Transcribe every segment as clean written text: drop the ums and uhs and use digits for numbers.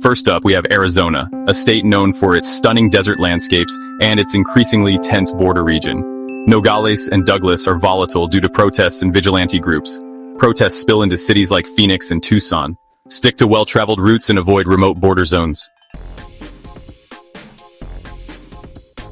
First up, we have Arizona, a state known for its stunning desert landscapes and its increasingly tense border region. Nogales and Douglas are volatile due to protests and vigilante groups. Protests spill into cities like Phoenix and Tucson. Stick to well-traveled routes and avoid remote border zones.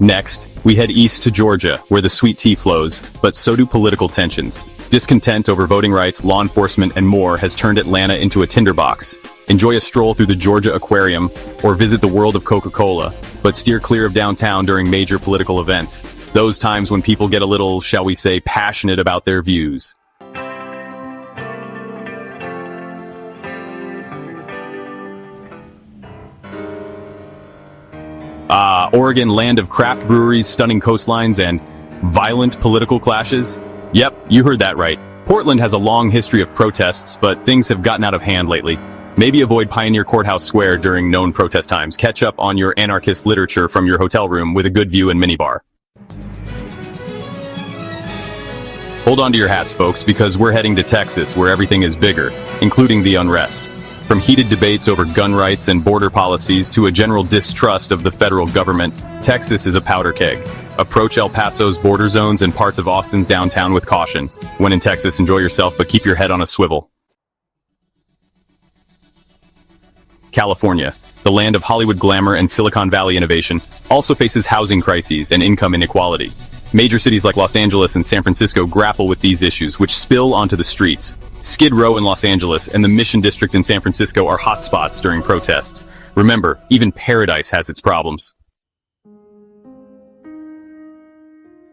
Next, we head east to Georgia, where the sweet tea flows, but so do political tensions. Discontent over voting rights, law enforcement, and more has turned Atlanta into a tinderbox. Enjoy a stroll through the Georgia Aquarium or visit the world of Coca-Cola, but steer clear of downtown during major political events. Those times when people get a little, shall we say, passionate about their views. Oregon, land of craft breweries, stunning coastlines, and violent political clashes? Yep, you heard that right. Portland has a long history of protests, but things have gotten out of hand lately. Maybe avoid Pioneer Courthouse Square during known protest times. Catch up on your anarchist literature from your hotel room with a good view and minibar. Hold on to your hats, folks, because we're heading to Texas, where everything is bigger, including the unrest. From heated debates over gun rights and border policies to a general distrust of the federal government, Texas is a powder keg. Approach El Paso's border zones and parts of Austin's downtown with caution. When in Texas, enjoy yourself, but keep your head on a swivel. California, the land of Hollywood glamour and Silicon Valley innovation, also faces housing crises and income inequality. Major cities like Los Angeles and San Francisco grapple with these issues, which spill onto the streets. Skid Row in Los Angeles and the Mission District in San Francisco are hotspots during protests. Remember, even paradise has its problems.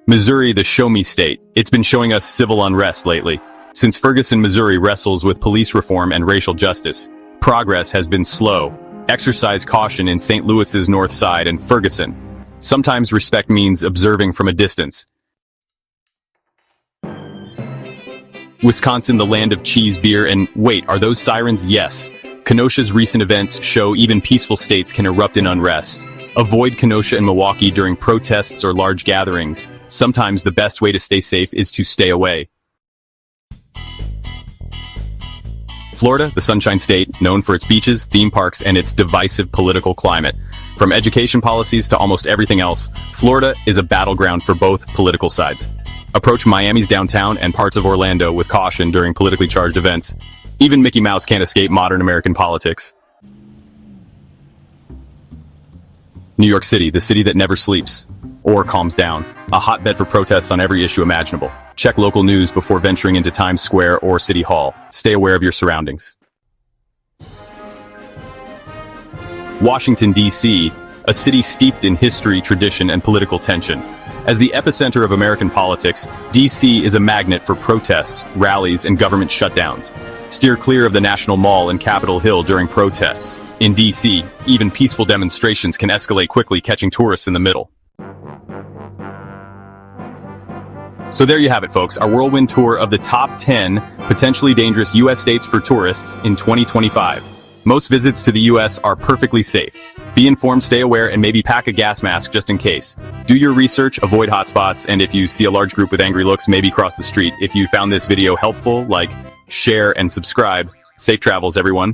Missouri, the show-me state. It's been showing us civil unrest lately. Since Ferguson, Missouri wrestles with police reform and racial justice, progress has been slow. Exercise caution in St. Louis's North Side and Ferguson. Sometimes respect means observing from a distance. Wisconsin, the land of cheese, beer, and wait, are those sirens? Yes. Kenosha's recent events show even peaceful states can erupt in unrest. Avoid Kenosha and Milwaukee during protests or large gatherings. Sometimes the best way to stay safe is to stay away. Florida, the Sunshine State, known for its beaches, theme parks, and its divisive political climate. From education policies to almost everything else, Florida is a battleground for both political sides. Approach Miami's downtown and parts of Orlando with caution during politically charged events. Even Mickey Mouse can't escape modern American politics. New York City, the city that never sleeps or calms down. A hotbed for protests on every issue imaginable. Check local news before venturing into Times Square or City Hall. Stay aware of your surroundings. Washington, D.C., a city steeped in history, tradition, and political tension. As the epicenter of American politics, D.C. is a magnet for protests, rallies, and government shutdowns. Steer clear of the National Mall and Capitol Hill during protests. In D.C., even peaceful demonstrations can escalate quickly, catching tourists in the middle. So there you have it, folks, our whirlwind tour of the top 10 potentially dangerous U.S. states for tourists in 2025. Most visits to the U.S. are perfectly safe. Be informed, stay aware, and maybe pack a gas mask just in case. Do your research, avoid hotspots, and if you see a large group with angry looks, maybe cross the street. If you found this video helpful, like, share, and subscribe. Safe travels, everyone.